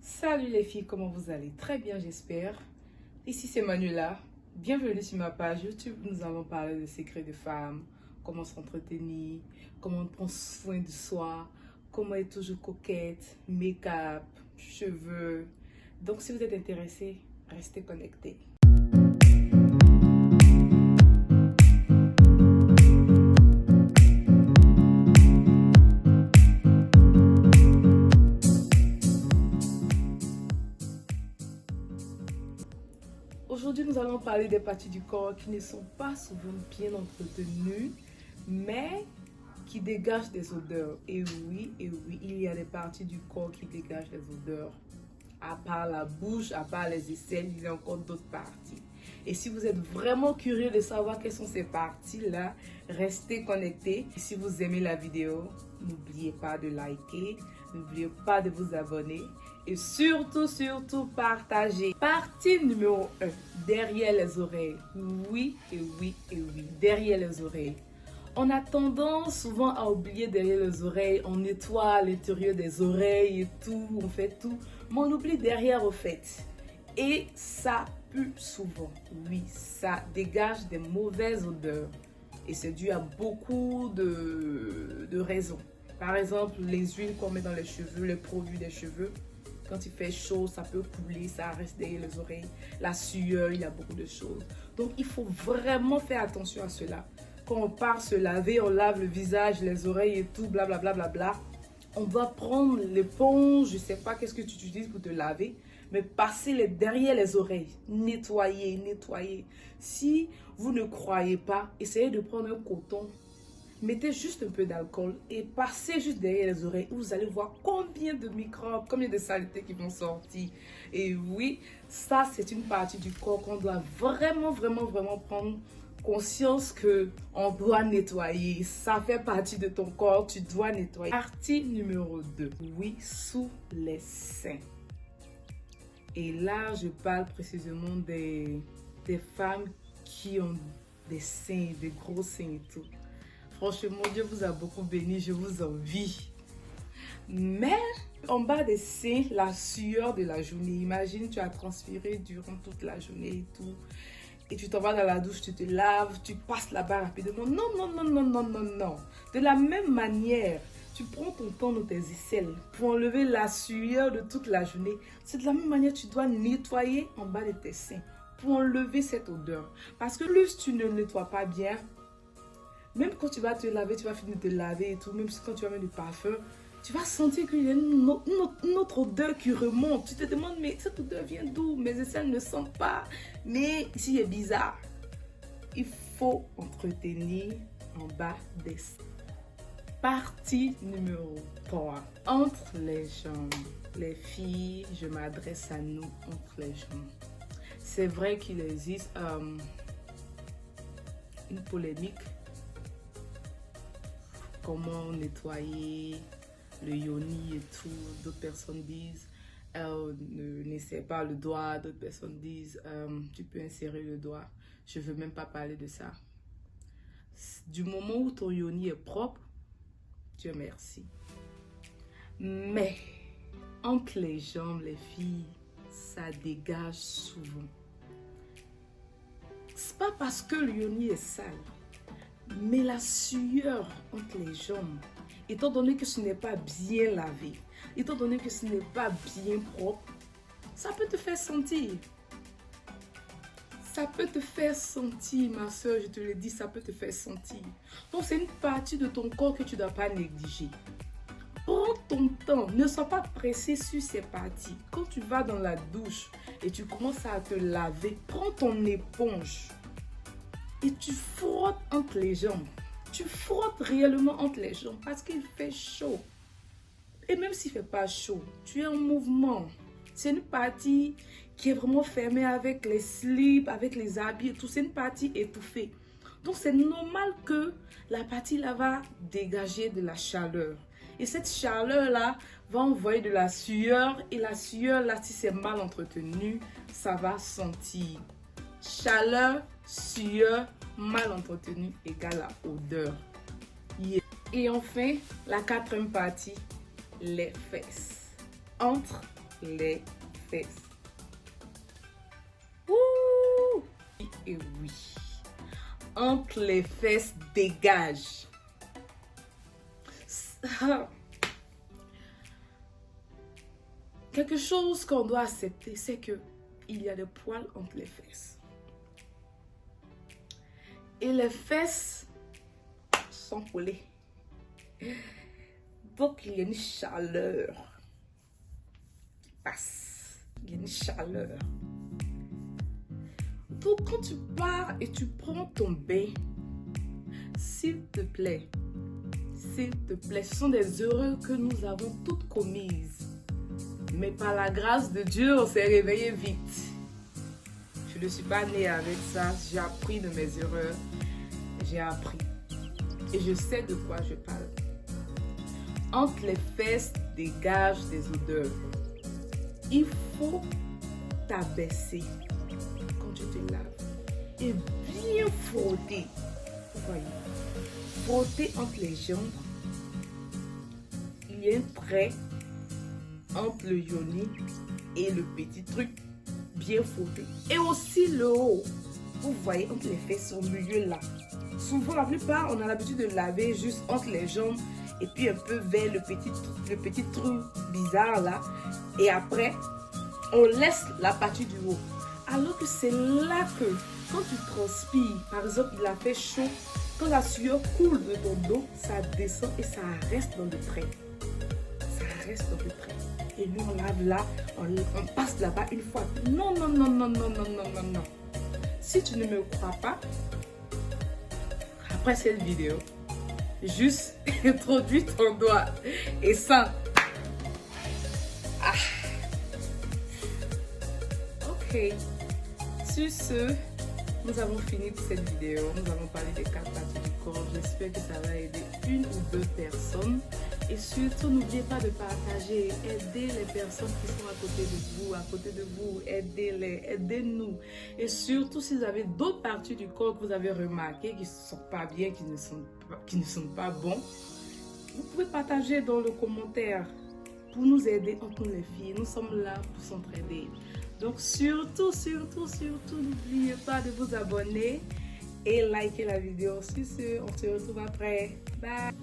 Salut les filles, comment vous allez? Très bien, j'espère. Ici c'est Manuela. Bienvenue sur ma page YouTube. Nous allons parler de secrets de femmes, comment s'entretenir, comment prendre soin de soi, comment être toujours coquette, make-up, cheveux. Donc si vous êtes intéressés, restez connectés. Aujourd'hui, nous allons parler des parties du corps qui ne sont pas souvent bien entretenues, mais qui dégagent des odeurs. Et oui, il y a des parties du corps qui dégagent des odeurs. À part la bouche, à part les aisselles, il y a encore d'autres parties. Et si vous êtes vraiment curieux de savoir quelles sont ces parties-là, restez connectés. Et si vous aimez la vidéo, n'oubliez pas de liker, n'oubliez pas de vous abonner. Et surtout, partagez. Partie numéro 1, derrière les oreilles. Oui, derrière les oreilles. On a tendance souvent à oublier derrière les oreilles. On nettoie l'intérieur des oreilles et tout, on fait tout. Mais on oublie derrière au fait. Et ça pue souvent. Oui, ça dégage des mauvaises odeurs. Et c'est dû à beaucoup de raisons. Par exemple, les huiles qu'on met dans les cheveux, les produits des cheveux. Quand il fait chaud, ça peut couler, ça reste derrière les oreilles. La sueur, il y a beaucoup de choses. Donc, il faut vraiment faire attention à cela. Quand on part se laver, on lave le visage, les oreilles et tout, blablabla. On doit prendre l'éponge, je ne sais pas qu'est-ce que tu utilises pour te laver, mais passer derrière les oreilles. Nettoyer. Si vous ne croyez pas, essayez de prendre un coton. Mettez juste un peu d'alcool et passez juste derrière les oreilles. Vous allez voir combien de microbes, combien de saletés qui vont sortir. Et oui, ça c'est une partie du corps qu'on doit vraiment prendre conscience qu'on doit nettoyer. Ça fait partie de ton corps, tu dois nettoyer. Partie numéro 2. Oui, sous les seins. Et là, je parle précisément des femmes qui ont des seins, des gros seins et tout. Franchement, Dieu vous a beaucoup béni, je vous envie. Mais en bas des seins, la sueur de la journée. Imagine, tu as transpiré durant toute la journée et tout. Et tu t'en vas dans la douche, tu te laves, tu passes là-bas rapidement. Non. De la même manière, tu prends ton temps dans tes aisselles pour enlever la sueur de toute la journée. C'est de la même manière que tu dois nettoyer en bas de tes seins pour enlever cette odeur. Parce que plus tu ne nettoies pas bien, même quand tu vas te laver, tu vas finir de te laver et tout, même quand tu vas mettre du parfum, tu vas sentir qu'il y a une autre odeur qui remonte. Tu te demandes, mais cette odeur vient d'où? Mes aisselles ne sentent pas. Mais ici, il est bizarre. Il faut entretenir en bas des seins. Partie numéro 3. Entre les jambes. Les filles, je m'adresse à nous entre les jambes. C'est vrai qu'il existe une polémique. Comment nettoyer le yoni et tout. D'autres personnes disent n'essaie pas le doigt. D'autres personnes disent tu peux insérer le doigt. Je ne veux même pas parler de ça. Du moment où ton yoni est propre, Dieu merci. Mais entre les jambes, les filles, ça dégage souvent. C'est pas parce que le yoni est sale. Mais la sueur entre les jambes, étant donné que ce n'est pas bien lavé, étant donné que ce n'est pas bien propre, ça peut te faire sentir. Ça peut te faire sentir, ma soeur, je te le dis, ça peut te faire sentir. Donc c'est une partie de ton corps que tu ne dois pas négliger. Prends ton temps, ne sois pas pressé sur ces parties. Quand tu vas dans la douche et tu commences à te laver, prends ton éponge. Et tu frottes entre les jambes. Tu frottes réellement entre les jambes parce qu'il fait chaud. Et même s'il ne fait pas chaud, tu es en mouvement. C'est une partie qui est vraiment fermée avec les slips, avec les habits et tout. C'est une partie étouffée. Donc c'est normal que la partie là va dégager de la chaleur. Et cette chaleur-là va envoyer de la sueur. Et la sueur, là, si c'est mal entretenu, ça va sentir. Chaleur, sueur, mal entretenu égale à odeur. Et enfin, la quatrième partie, les fesses. Entre les fesses. Ouh! Et oui. Entre les fesses, dégage. Quelque chose qu'on doit accepter, c'est que il y a des poils entre les fesses. Et les fesses sont collées. Donc, il y a une chaleur qui passe. Il y a une chaleur. Donc, quand tu pars et tu prends ton bain, s'il te plaît, ce sont des erreurs que nous avons toutes commises. Mais par la grâce de Dieu, on s'est réveillé vite. Je ne suis pas née avec ça. J'ai appris de mes erreurs. J'ai appris. Et je sais de quoi je parle. Entre les fesses, dégage des odeurs. Il faut t'abaisser quand tu te laves. Et bien frotter. Vous voyez. Frotter entre les jambes. Il y a un trait entre le yoni et le petit truc bien frotté. Et aussi le haut. Vous voyez entre les fesses au milieu là. Souvent, la plupart, on a l'habitude de laver juste entre les jambes et puis un peu vers le petit truc bizarre là. Et après, on laisse la partie du haut. Alors que c'est là que, quand tu transpires, par exemple, il a fait chaud, quand la sueur coule de ton dos, ça descend et ça reste dans le trait. Ça reste dans le trait. Et nous, on lave là, on passe là-bas une fois. Non, non, non, non, non, non, non, non, non. Si tu ne me crois pas, après cette vidéo, juste introduis ton doigt et sens. Ah. Ok. Sur ce, nous avons fini pour cette vidéo. Nous avons parlé des 4 parties du corps. J'espère que ça va aider une ou deux personnes. Et surtout, n'oubliez pas de partager. Aidez les personnes qui sont à côté de vous. Aidez-les, aidez-nous. Et surtout, si vous avez d'autres parties du corps que vous avez remarquées qui ne sont pas bien, qui ne sont pas bons, vous pouvez partager dans le commentaire pour nous aider entre les filles. Nous sommes là pour s'entraider. Donc surtout, n'oubliez pas de vous abonner et liker la vidéo. Sur ce, on se retrouve après. Bye!